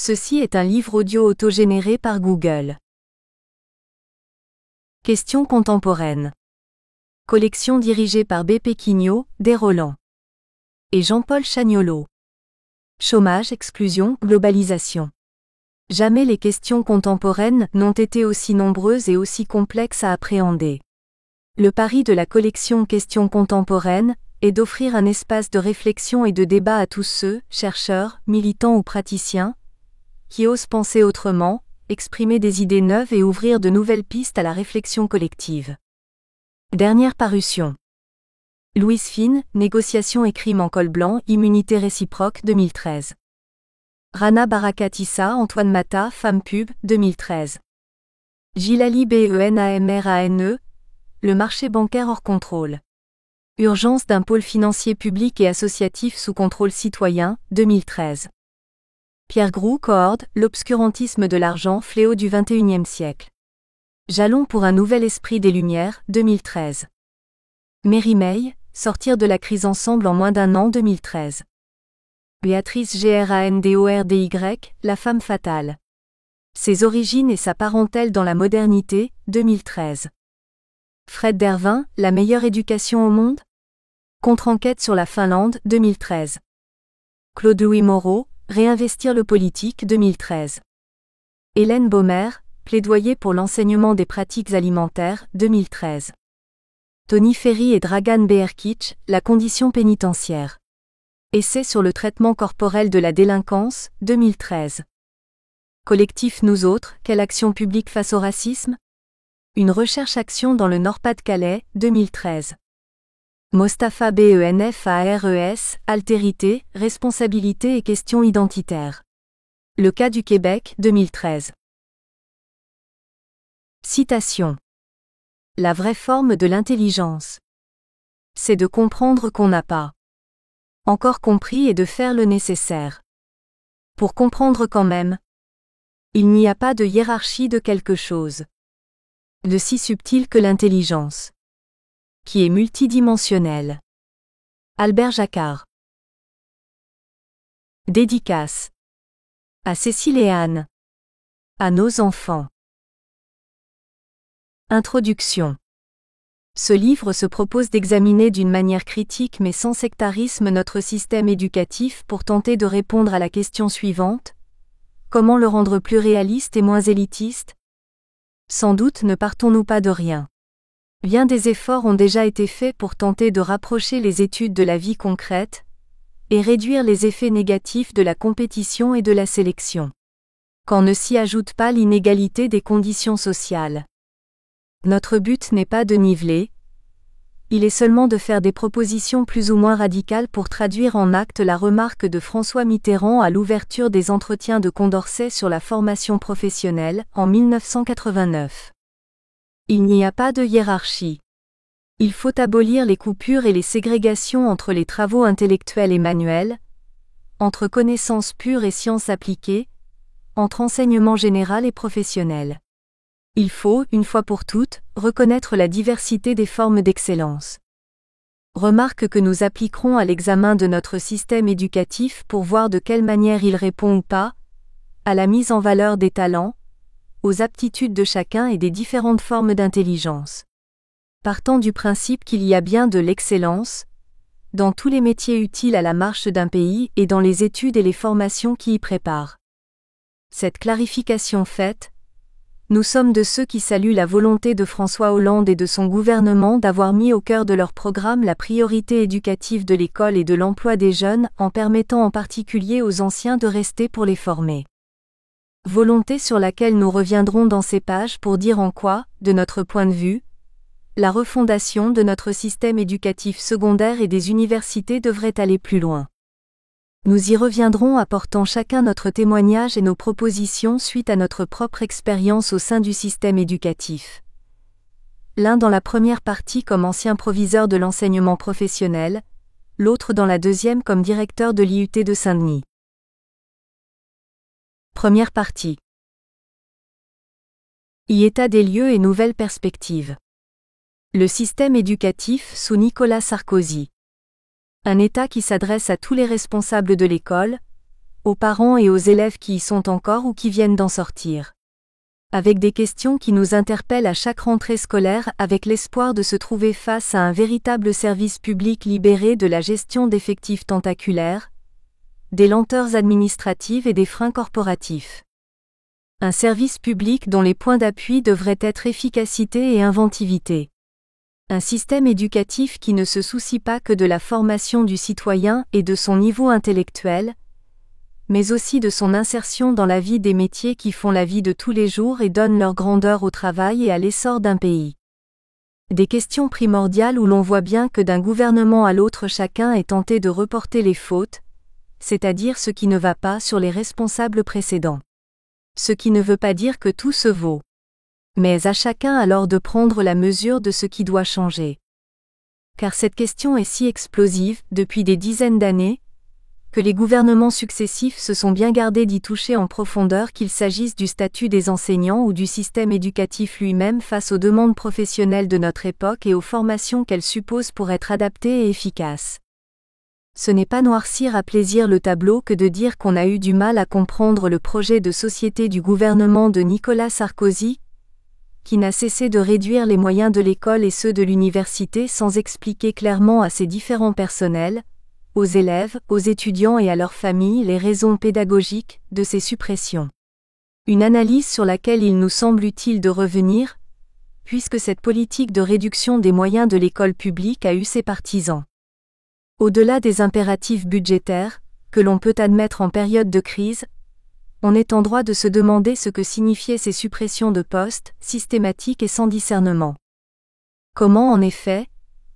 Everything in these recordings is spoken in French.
Ceci est un livre audio autogénéré par Google. Questions contemporaines. Collection dirigée par B. Péquignot, Desroland et Jean-Paul Chagnolot. Chômage, exclusion, globalisation. Jamais les questions contemporaines n'ont été aussi nombreuses et aussi complexes à appréhender. Le pari de la collection Questions contemporaines est d'offrir un espace de réflexion et de débat à tous ceux, chercheurs, militants ou praticiens, qui osent penser autrement, exprimer des idées neuves et ouvrir de nouvelles pistes à la réflexion collective. Dernière parution. Louise Fine, Négociations et crimes en col blanc, immunité réciproque, 2013. Rana Barakatissa, Antoine Mata, Femme Pub, 2013. Gilali Benamrane, Le marché bancaire hors contrôle. Urgence d'un pôle financier public et associatif sous contrôle citoyen, 2013. Pierre Groux, Cohorde, L'obscurantisme de l'argent, fléau du XXIe siècle. Jalons pour un nouvel esprit des Lumières, 2013. Mérimée, Sortir de la crise ensemble en moins d'un an, 2013. Béatrice Grandoordy, La femme fatale. Ses origines et sa parentèle dans la modernité, 2013. Fred Dervin, La meilleure éducation au monde? Contre-enquête sur la Finlande, 2013. Claude-Louis Moreau, Réinvestir le politique, 2013. Hélène Baumer, Plaidoyer pour l'enseignement des pratiques alimentaires, 2013. Tony Ferry et Dragan Berkic, La condition pénitentiaire. Essai sur le traitement corporel de la délinquance, 2013. Collectif Nous Autres, quelle action publique face au racisme? Une recherche-action dans le Nord-Pas-de-Calais, 2013. Mostafa Benfares, Altérité, responsabilité et questions identitaires. Le cas du Québec, 2013. Citation. La vraie forme de l'intelligence, c'est de comprendre qu'on n'a pas encore compris et de faire le nécessaire pour comprendre quand même. Il n'y a pas de hiérarchie de quelque chose de si subtil que l'intelligence, qui est multidimensionnelle. Albert Jacquard. Dédicace. À Cécile et Anne. À nos enfants. Introduction. Ce livre se propose d'examiner d'une manière critique mais sans sectarisme notre système éducatif pour tenter de répondre à la question suivante: comment le rendre plus réaliste et moins élitiste? Sans doute ne partons-nous pas de rien. Bien des efforts ont déjà été faits pour tenter de rapprocher les études de la vie concrète et réduire les effets négatifs de la compétition et de la sélection. Quand ne s'y ajoute pas l'inégalité des conditions sociales. Notre but n'est pas de niveler, il est seulement de faire des propositions plus ou moins radicales pour traduire en actes la remarque de François Mitterrand à l'ouverture des entretiens de Condorcet sur la formation professionnelle, en 1989. Il n'y a pas de hiérarchie. Il faut abolir les coupures et les ségrégations entre les travaux intellectuels et manuels, entre connaissances pures et sciences appliquées, entre enseignement général et professionnel. Il faut, une fois pour toutes, reconnaître la diversité des formes d'excellence. Remarque que nous appliquerons à l'examen de notre système éducatif pour voir de quelle manière il répond ou pas à la mise en valeur des talents, aux aptitudes de chacun et des différentes formes d'intelligence. Partant du principe qu'il y a bien de l'excellence dans tous les métiers utiles à la marche d'un pays et dans les études et les formations qui y préparent. Cette clarification faite, nous sommes de ceux qui saluent la volonté de François Hollande et de son gouvernement d'avoir mis au cœur de leur programme la priorité éducative de l'école et de l'emploi des jeunes en permettant en particulier aux anciens de rester pour les former. Volonté sur laquelle nous reviendrons dans ces pages pour dire en quoi, de notre point de vue, la refondation de notre système éducatif secondaire et des universités devrait aller plus loin. Nous y reviendrons apportant chacun notre témoignage et nos propositions suite à notre propre expérience au sein du système éducatif. L'un dans la première partie comme ancien proviseur de l'enseignement professionnel, l'autre dans la deuxième comme directeur de l'IUT de Saint-Denis. Première partie. État des lieux et nouvelles perspectives. Le système éducatif sous Nicolas Sarkozy. Un État qui s'adresse à tous les responsables de l'école, aux parents et aux élèves qui y sont encore ou qui viennent d'en sortir. Avec des questions qui nous interpellent à chaque rentrée scolaire avec l'espoir de se trouver face à un véritable service public libéré de la gestion d'effectifs tentaculaires, des lenteurs administratives et des freins corporatifs. Un service public dont les points d'appui devraient être efficacité et inventivité. Un système éducatif qui ne se soucie pas que de la formation du citoyen et de son niveau intellectuel, mais aussi de son insertion dans la vie des métiers qui font la vie de tous les jours et donnent leur grandeur au travail et à l'essor d'un pays. Des questions primordiales où l'on voit bien que d'un gouvernement à l'autre chacun est tenté de reporter les fautes, c'est-à-dire ce qui ne va pas sur les responsables précédents. Ce qui ne veut pas dire que tout se vaut. Mais à chacun alors de prendre la mesure de ce qui doit changer. Car cette question est si explosive, depuis des dizaines d'années, que les gouvernements successifs se sont bien gardés d'y toucher en profondeur qu'il s'agisse du statut des enseignants ou du système éducatif lui-même face aux demandes professionnelles de notre époque et aux formations qu'elles supposent pour être adaptées et efficaces. Ce n'est pas noircir à plaisir le tableau que de dire qu'on a eu du mal à comprendre le projet de société du gouvernement de Nicolas Sarkozy, qui n'a cessé de réduire les moyens de l'école et ceux de l'université sans expliquer clairement à ses différents personnels, aux élèves, aux étudiants et à leurs familles les raisons pédagogiques de ces suppressions. Une analyse sur laquelle il nous semble utile de revenir, puisque cette politique de réduction des moyens de l'école publique a eu ses partisans. Au-delà des impératifs budgétaires, que l'on peut admettre en période de crise, on est en droit de se demander ce que signifiaient ces suppressions de postes, systématiques et sans discernement. Comment, en effet,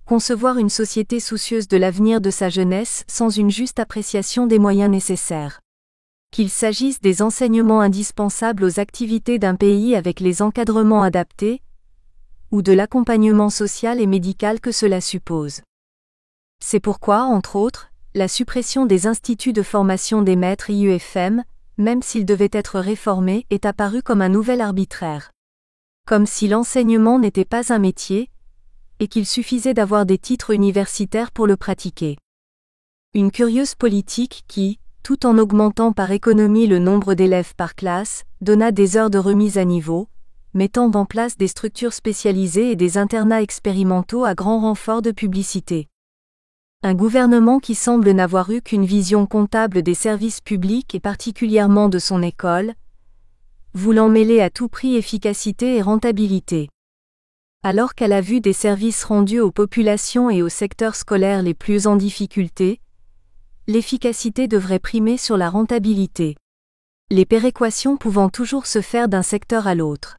concevoir une société soucieuse de l'avenir de sa jeunesse sans une juste appréciation des moyens nécessaires? Qu'il s'agisse des enseignements indispensables aux activités d'un pays avec les encadrements adaptés, ou de l'accompagnement social et médical que cela suppose. C'est pourquoi, entre autres, la suppression des instituts de formation des maîtres IUFM, même s'ils devaient être réformés, est apparue comme un nouvel arbitraire. Comme si l'enseignement n'était pas un métier, et qu'il suffisait d'avoir des titres universitaires pour le pratiquer. Une curieuse politique qui, tout en augmentant par économie le nombre d'élèves par classe, donna des heures de remise à niveau, mettant en place des structures spécialisées et des internats expérimentaux à grand renfort de publicité. Un gouvernement qui semble n'avoir eu qu'une vision comptable des services publics et particulièrement de son école, voulant mêler à tout prix efficacité et rentabilité. Alors qu'à la vue des services rendus aux populations et aux secteurs scolaires les plus en difficulté, l'efficacité devrait primer sur la rentabilité. Les péréquations pouvant toujours se faire d'un secteur à l'autre.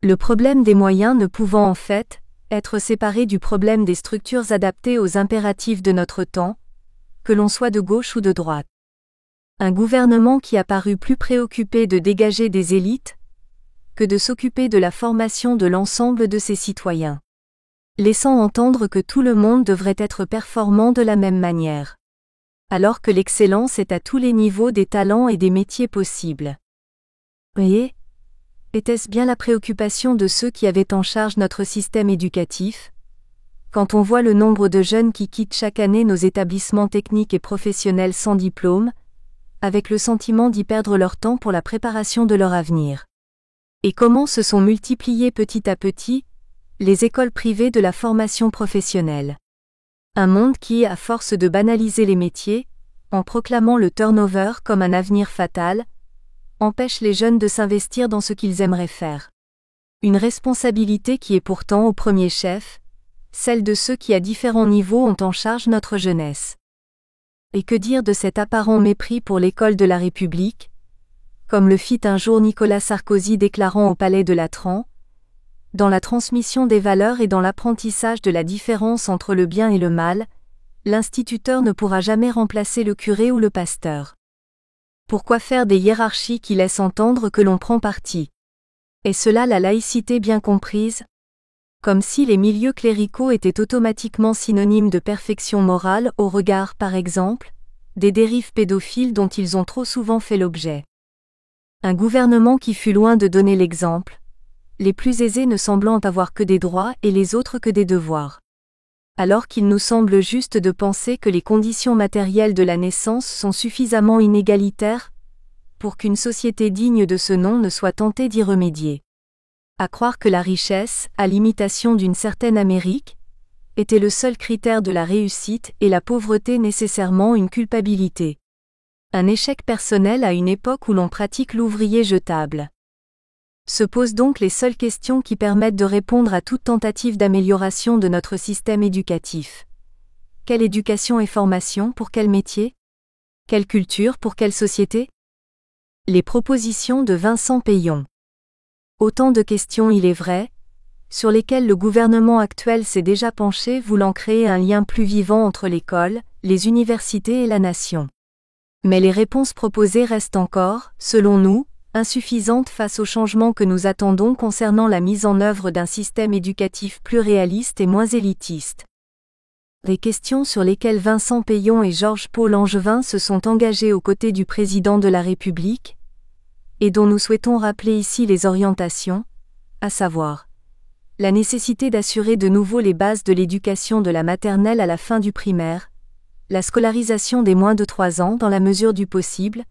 Le problème des moyens ne pouvant en fait être séparé du problème des structures adaptées aux impératifs de notre temps, que l'on soit de gauche ou de droite. Un gouvernement qui a paru plus préoccupé de dégager des élites que de s'occuper de la formation de l'ensemble de ses citoyens. Laissant entendre que tout le monde devrait être performant de la même manière. Alors que l'excellence est à tous les niveaux des talents et des métiers possibles. Et était-ce bien la préoccupation de ceux qui avaient en charge notre système éducatif? Quand on voit le nombre de jeunes qui quittent chaque année nos établissements techniques et professionnels sans diplôme, avec le sentiment d'y perdre leur temps pour la préparation de leur avenir. Et comment se sont multipliées petit à petit les écoles privées de la formation professionnelle. Un monde qui, à force de banaliser les métiers, en proclamant le turnover comme un avenir fatal, empêche les jeunes de s'investir dans ce qu'ils aimeraient faire. Une responsabilité qui est pourtant au premier chef, celle de ceux qui à différents niveaux ont en charge notre jeunesse. Et que dire de cet apparent mépris pour l'école de la République, comme le fit un jour Nicolas Sarkozy déclarant au Palais de Latran, dans la transmission des valeurs et dans l'apprentissage de la différence entre le bien et le mal, l'instituteur ne pourra jamais remplacer le curé ou le pasteur. Pourquoi faire des hiérarchies qui laissent entendre que l'on prend parti? Est cela la laïcité bien comprise? Comme si les milieux cléricaux étaient automatiquement synonymes de perfection morale au regard, par exemple, des dérives pédophiles dont ils ont trop souvent fait l'objet. Un gouvernement qui fut loin de donner l'exemple, les plus aisés ne semblant avoir que des droits et les autres que des devoirs. alors qu'il nous semble juste de penser que les conditions matérielles de la naissance sont suffisamment inégalitaires pour qu'une société digne de ce nom ne soit tentée d'y remédier. À croire que la richesse, à l'imitation d'une certaine Amérique, était le seul critère de la réussite et la pauvreté nécessairement une culpabilité. Un échec personnel à une époque où l'on pratique l'ouvrier jetable. Se posent donc les seules questions qui permettent de répondre à toute tentative d'amélioration de notre système éducatif. Quelle éducation et formation pour quel métier? Quelle culture pour quelle société? Les propositions de Vincent Peillon. Autant de questions, il est vrai, sur lesquelles le gouvernement actuel s'est déjà penché, voulant créer un lien plus vivant entre l'école, les universités et la nation. Mais les réponses proposées restent encore, selon nous, insuffisantes face aux changements que nous attendons concernant la mise en œuvre d'un système éducatif plus réaliste et moins élitiste. Les questions sur lesquelles Vincent Peillon et Georges-Paul Langevin se sont engagés aux côtés du président de la République, et dont nous souhaitons rappeler ici les orientations, à savoir la nécessité d'assurer de nouveau les bases de l'éducation de la maternelle à la fin du primaire, la scolarisation des moins de 3 ans dans la mesure du possible,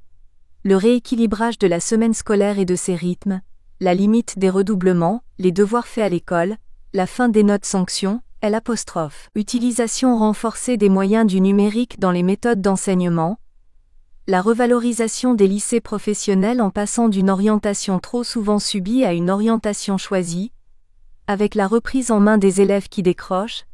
le rééquilibrage de la semaine scolaire et de ses rythmes, la limite des redoublements, les devoirs faits à l'école, la fin des notes sanctions, utilisation renforcée des moyens du numérique dans les méthodes d'enseignement, la revalorisation des lycées professionnels en passant d'une orientation trop souvent subie à une orientation choisie, avec la reprise en main des élèves qui décrochent,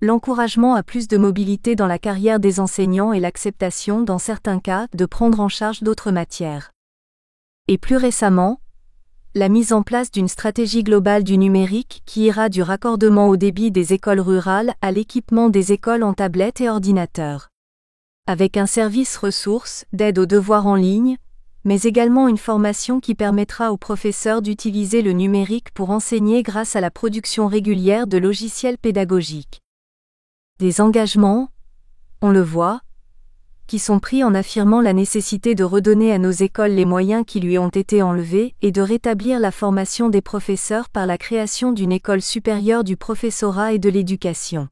l'encouragement à plus de mobilité dans la carrière des enseignants et l'acceptation, dans certains cas, de prendre en charge d'autres matières. Et plus récemment, la mise en place d'une stratégie globale du numérique qui ira du raccordement au débit des écoles rurales à l'équipement des écoles en tablettes et ordinateurs. Avec un service ressources d'aide aux devoirs en ligne, mais également une formation qui permettra aux professeurs d'utiliser le numérique pour enseigner grâce à la production régulière de logiciels pédagogiques. Des engagements, on le voit, qui sont pris en affirmant la nécessité de redonner à nos écoles les moyens qui lui ont été enlevés et de rétablir la formation des professeurs par la création d'une école supérieure du professorat et de l'éducation.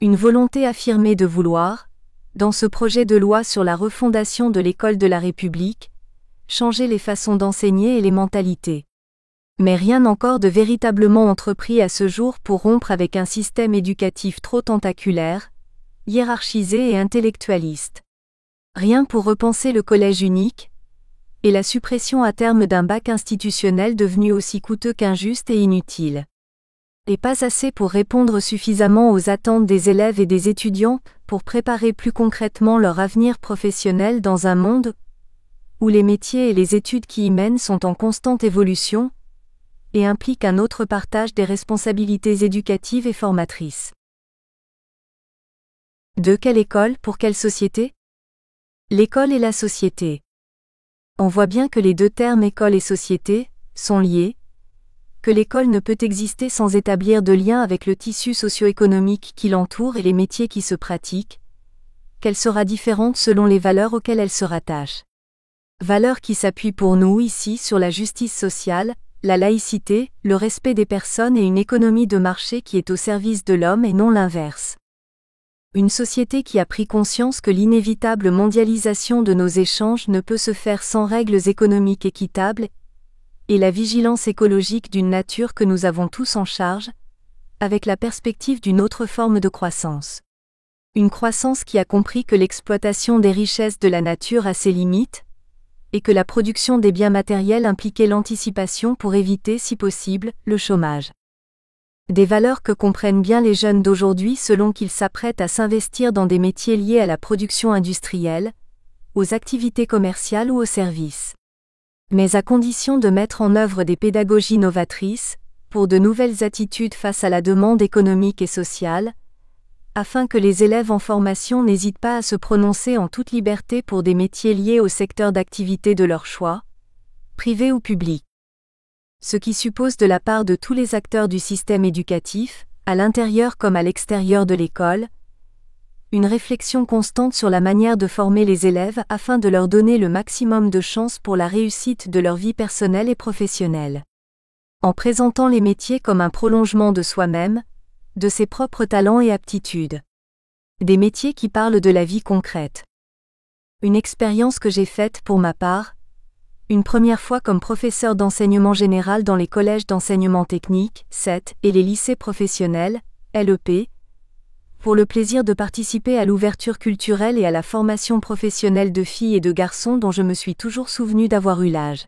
Une volonté affirmée de vouloir, dans ce projet de loi sur la refondation de l'école de la République, changer les façons d'enseigner et les mentalités. Mais rien encore de véritablement entrepris à ce jour pour rompre avec un système éducatif trop tentaculaire, hiérarchisé et intellectualiste. Rien pour repenser le collège unique, et la suppression à terme d'un bac institutionnel devenu aussi coûteux qu'injuste et inutile. Et pas assez pour répondre suffisamment aux attentes des élèves et des étudiants, pour préparer plus concrètement leur avenir professionnel dans un monde où les métiers et les études qui y mènent sont en constante évolution, et impliquent un autre partage des responsabilités éducatives et formatrices. De quelle école pour quelle société? L'école et la société. On voit bien que les deux termes école et société sont liés, que l'école ne peut exister sans établir de lien avec le tissu socio-économique qui l'entoure et les métiers qui se pratiquent, qu'elle sera différente selon les valeurs auxquelles elle se rattache. Valeurs qui s'appuient pour nous ici sur la justice sociale, la laïcité, le respect des personnes et une économie de marché qui est au service de l'homme et non l'inverse. Une société qui a pris conscience que l'inévitable mondialisation de nos échanges ne peut se faire sans règles économiques équitables et la vigilance écologique d'une nature que nous avons tous en charge, avec la perspective d'une autre forme de croissance. Une croissance qui a compris que l'exploitation des richesses de la nature a ses limites, et que la production des biens matériels impliquait l'anticipation pour éviter, si possible, le chômage. Des valeurs que comprennent bien les jeunes d'aujourd'hui selon qu'ils s'apprêtent à s'investir dans des métiers liés à la production industrielle, aux activités commerciales ou aux services. Mais à condition de mettre en œuvre des pédagogies novatrices, pour de nouvelles attitudes face à la demande économique et sociale, afin que les élèves en formation n'hésitent pas à se prononcer en toute liberté pour des métiers liés au secteur d'activité de leur choix, privé ou public. Ce qui suppose de la part de tous les acteurs du système éducatif, à l'intérieur comme à l'extérieur de l'école, une réflexion constante sur la manière de former les élèves afin de leur donner le maximum de chances pour la réussite de leur vie personnelle et professionnelle. En présentant les métiers comme un prolongement de soi-même, de ses propres talents et aptitudes. Des métiers qui parlent de la vie concrète. Une expérience que j'ai faite pour ma part, une première fois comme professeur d'enseignement général dans les collèges d'enseignement technique, CET, et les lycées professionnels, LEP, pour le plaisir de participer à l'ouverture culturelle et à la formation professionnelle de filles et de garçons dont je me suis toujours souvenu d'avoir eu l'âge.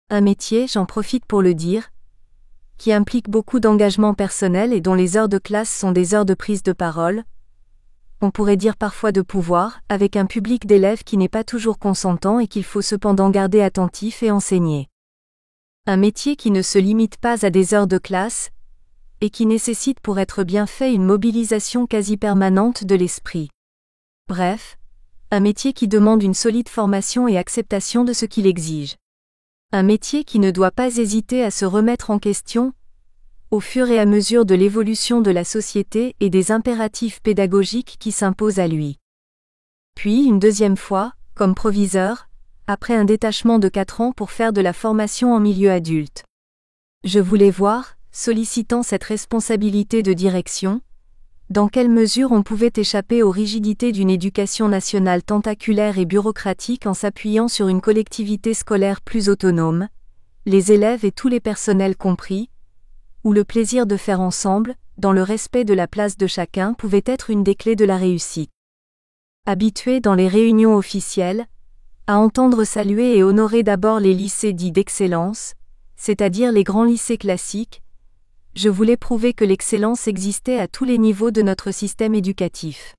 Un métier, j'en profite pour le dire, qui implique beaucoup d'engagement personnel et dont les heures de classe sont des heures de prise de parole, on pourrait dire parfois de pouvoir, avec un public d'élèves qui n'est pas toujours consentant et qu'il faut cependant garder attentif et enseigner. Un métier qui ne se limite pas à des heures de classe, et qui nécessite pour être bien fait une mobilisation quasi permanente de l'esprit. Bref, un métier qui demande une solide formation et acceptation de ce qu'il exige. Un métier qui ne doit pas hésiter à se remettre en question, au fur et à mesure de l'évolution de la société et des impératifs pédagogiques qui s'imposent à lui. Puis une deuxième fois, comme proviseur, après un détachement de 4 ans pour faire de la formation en milieu adulte. Je voulais voir, sollicitant cette responsabilité de direction, dans quelle mesure on pouvait échapper aux rigidités d'une éducation nationale tentaculaire et bureaucratique en s'appuyant sur une collectivité scolaire plus autonome, les élèves et tous les personnels compris, où le plaisir de faire ensemble, dans le respect de la place de chacun, pouvait être une des clés de la réussite. Habitué dans les réunions officielles, à entendre saluer et honorer d'abord les lycées dits d'excellence, c'est-à-dire les grands lycées classiques, je voulais prouver que l'excellence existait à tous les niveaux de notre système éducatif.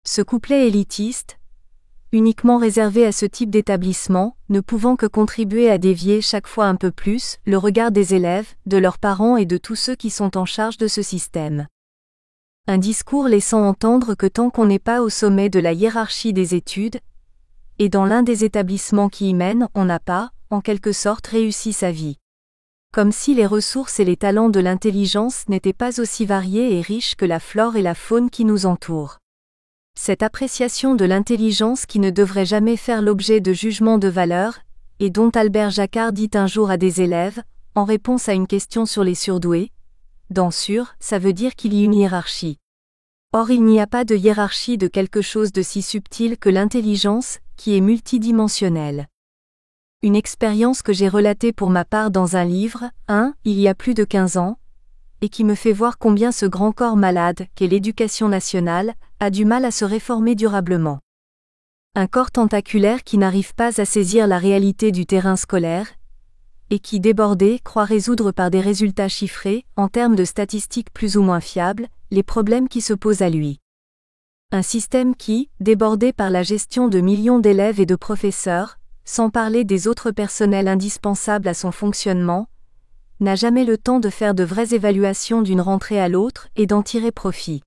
Ce couplet élitiste, uniquement réservé à ce type d'établissement, ne pouvant que contribuer à dévier chaque fois un peu plus le regard des élèves, de leurs parents et de tous ceux qui sont en charge de ce système. Un discours laissant entendre que tant qu'on n'est pas au sommet de la hiérarchie des études, et dans l'un des établissements qui y mènent, on n'a pas, en quelque sorte, réussi sa vie. Comme si les ressources et les talents de l'intelligence n'étaient pas aussi variés et riches que la flore et la faune qui nous entourent. Cette appréciation de l'intelligence qui ne devrait jamais faire l'objet de jugements de valeur, et dont Albert Jacquard dit un jour à des élèves, en réponse à une question sur les surdoués, dans sur, ça veut dire qu'il y a une hiérarchie. Or il n'y a pas de hiérarchie de quelque chose de si subtil que l'intelligence, qui est multidimensionnelle. Une expérience que j'ai relatée pour ma part dans un livre, il y a plus de 15 ans, et qui me fait voir combien ce grand corps malade, qu'est l'éducation nationale, a du mal à se réformer durablement. Un corps tentaculaire qui n'arrive pas à saisir la réalité du terrain scolaire, et qui, débordé, croit résoudre par des résultats chiffrés, en termes de statistiques plus ou moins fiables, les problèmes qui se posent à lui. Un système qui, débordé par la gestion de millions d'élèves et de professeurs, sans parler des autres personnels indispensables à son fonctionnement, n'a jamais le temps de faire de vraies évaluations d'une rentrée à l'autre et d'en tirer profit.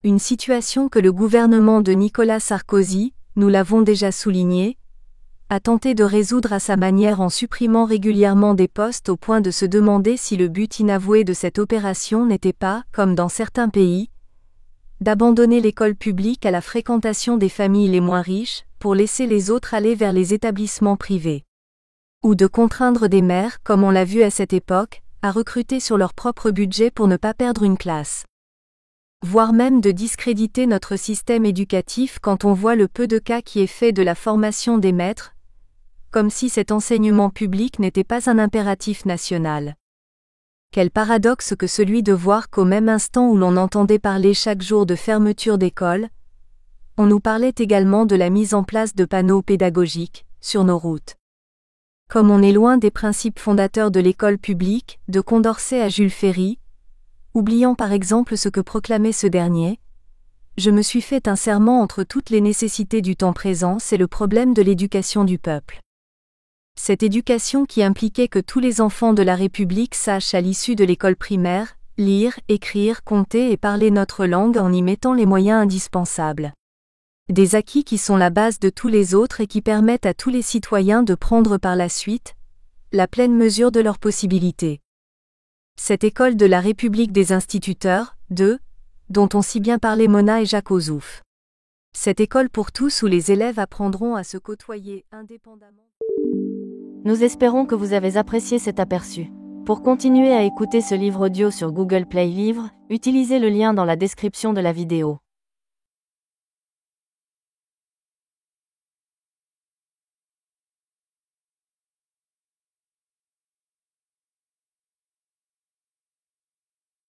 Une situation que le gouvernement de Nicolas Sarkozy, nous l'avons déjà souligné, a tenté de résoudre à sa manière en supprimant régulièrement des postes au point de se demander si le but inavoué de cette opération n'était pas, comme dans certains pays, d'abandonner l'école publique à la fréquentation des familles les moins riches, pour laisser les autres aller vers les établissements privés. Ou de contraindre des mères, comme on l'a vu à cette époque, à recruter sur leur propre budget pour ne pas perdre une classe. Voire même de discréditer notre système éducatif quand on voit le peu de cas qui est fait de la formation des maîtres, comme si cet enseignement public n'était pas un impératif national. Quel paradoxe que celui de voir qu'au même instant où l'on entendait parler chaque jour de fermeture d'écoles, on nous parlait également de la mise en place de panneaux pédagogiques, sur nos routes. Comme on est loin des principes fondateurs de l'école publique, de Condorcet à Jules Ferry, oubliant par exemple ce que proclamait ce dernier, je me suis fait un serment entre toutes les nécessités du temps présent, c'est le problème de l'éducation du peuple. Cette éducation qui impliquait que tous les enfants de la République sachent à l'issue de l'école primaire, lire, écrire, compter et parler notre langue en y mettant les moyens indispensables. Des acquis qui sont la base de tous les autres et qui permettent à tous les citoyens de prendre par la suite la pleine mesure de leurs possibilités. Cette école de la République des instituteurs, dont ont si bien parlé Mona et Jacques Ozouf. Cette école pour tous où les élèves apprendront à se côtoyer indépendamment. Nous espérons que vous avez apprécié cet aperçu. Pour continuer à écouter ce livre audio sur Google Play Livres, Utilisez le lien dans la description de la vidéo.